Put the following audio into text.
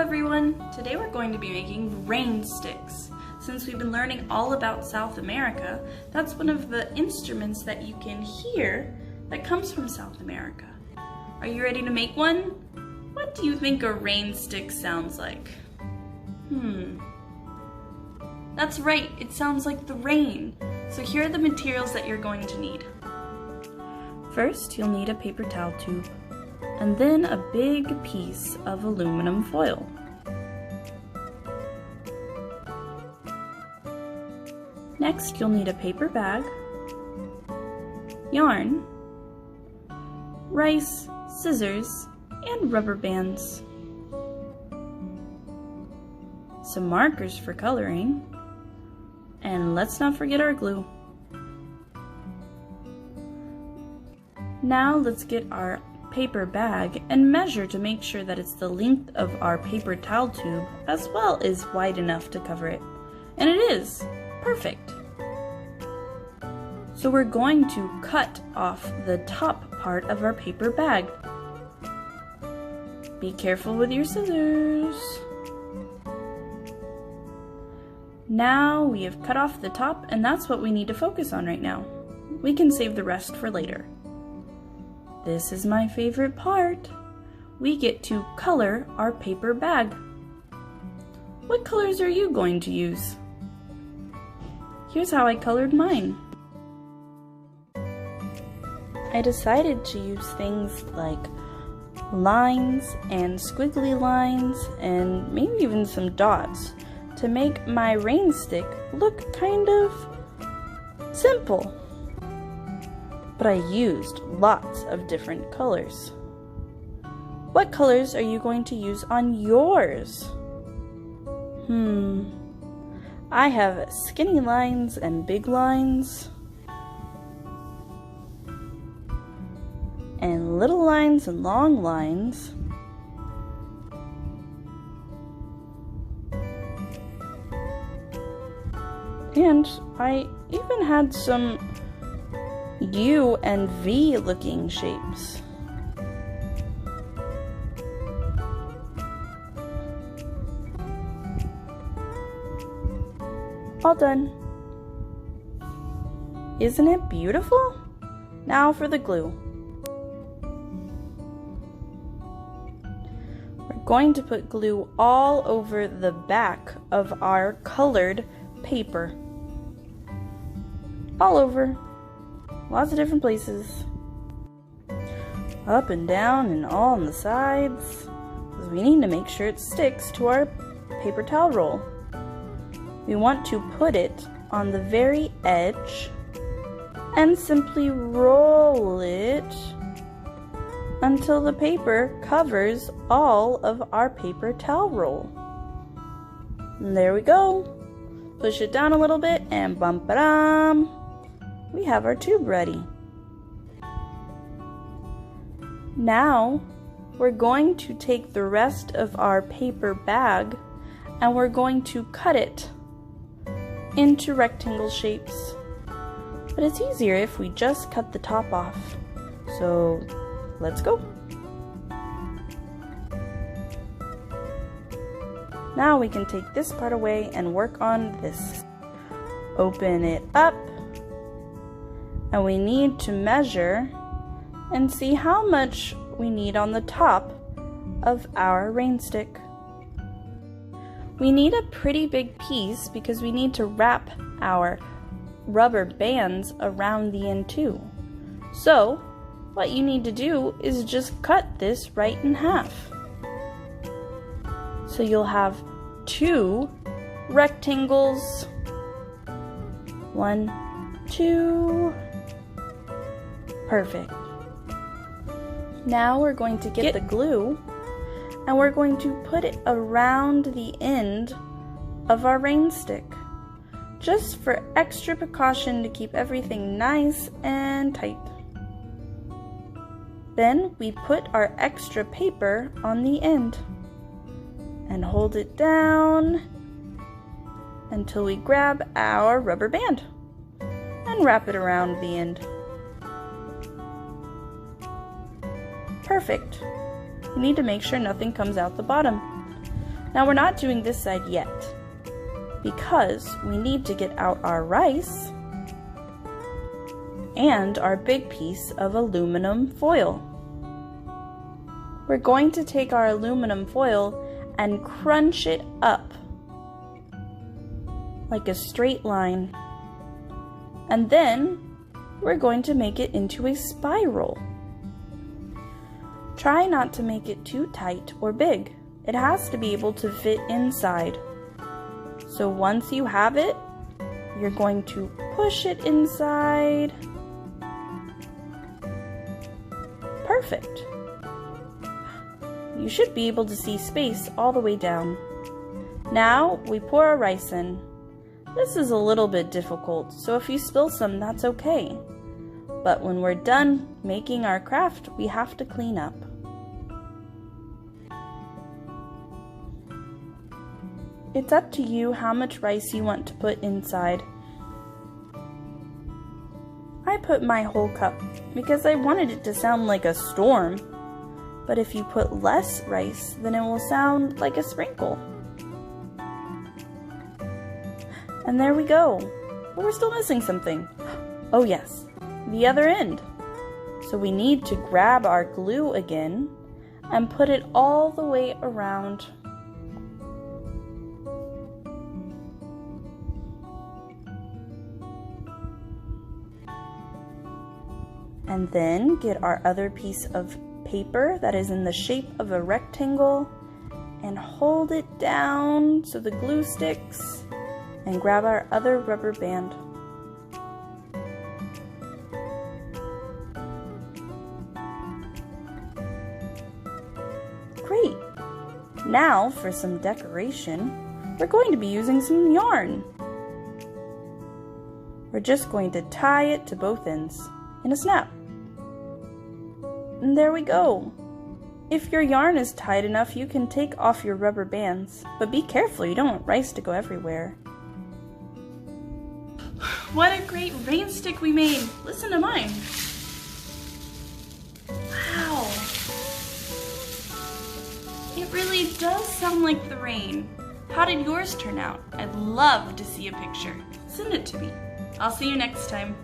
everyone! Today we're going to be making rain sticks. Since we've been learning all about South America, that's one of the instruments that you can hear that comes from South America. Are you ready to make one? What do you think a rain stick sounds like? That's right, it sounds like the rain. So here are the materials that you're going to need. First, you'll need a paper towel tube, and then a big piece of aluminum foil. Next, you'll need a paper bag, yarn, rice, scissors, and rubber bands, some markers for coloring, and let's not forget our glue. Now let's get our paper bag and measure to make sure that it's the length of our paper towel tube as well as wide enough to cover it. And it is! Perfect! So we're going to cut off the top part of our paper bag. Be careful with your scissors. Now we have cut off the top, and that's what we need to focus on right now. We can save the rest for later. This is my favorite part. We get to color our paper bag. What colors are you going to use? Here's how I colored mine. I decided to use things like lines and squiggly lines and maybe even some dots to make my rain stick look kind of simple. But I used lots of different colors. What colors are you going to use on yours? I have skinny lines and big lines, and little lines and long lines. And I even had some U and V looking shapes. All done. Isn't it beautiful? Now for the glue. We're going to put glue all over the back of our colored paper. All over. Lots of different places. Up and down and all on the sides. Because we need to make sure it sticks to our paper towel roll. We want to put it on the very edge and simply roll it until the paper covers all of our paper towel roll. And there we go. Push it down a little bit and bum-ba-dum. We have our tube ready. Now we're going to take the rest of our paper bag and we're going to cut it into rectangle shapes. But it's easier if we just cut the top off. So let's go. Now we can take this part away and work on this. Open it up. And we need to measure and see how much we need on the top of our rain stick. We need a pretty big piece because we need to wrap our rubber bands around the end too. So what you need to do is just cut this right in half. So you'll have two rectangles. 1, 2. Perfect. Now we're going to get the glue and we're going to put it around the end of our rain stick, just for extra precaution to keep everything nice and tight. Then we put our extra paper on the end and hold it down until we grab our rubber band and wrap it around the end. Perfect. You need to make sure nothing comes out the bottom. Now we're not doing this side yet because we need to get out our rice and our big piece of aluminum foil. We're going to take our aluminum foil and crunch it up like a straight line. And then we're going to make it into a spiral. Try not to make it too tight or big. It has to be able to fit inside. So once you have it, you're going to push it inside. Perfect. You should be able to see space all the way down. Now we pour our rice in. This is a little bit difficult, so if you spill some, that's okay. But when we're done making our craft, we have to clean up. It's up to you how much rice you want to put inside. I put my whole cup because I wanted it to sound like a storm. But if you put less rice, then it will sound like a sprinkle. And there we go. But we're still missing something. Oh yes, the other end. So we need to grab our glue again and put it all the way around. And then get our other piece of paper that is in the shape of a rectangle and hold it down so the glue sticks, and grab our other rubber band. Great! Now for some decoration, we're going to be using some yarn. We're just going to tie it to both ends in a snap. And there we go. If your yarn is tight enough, you can take off your rubber bands, but be careful, you don't want rice to go everywhere. What a great rain stick we made! Listen to mine. Wow. It really does sound like the rain. How did yours turn out? I'd love to see a picture. Send it to me. I'll see you next time.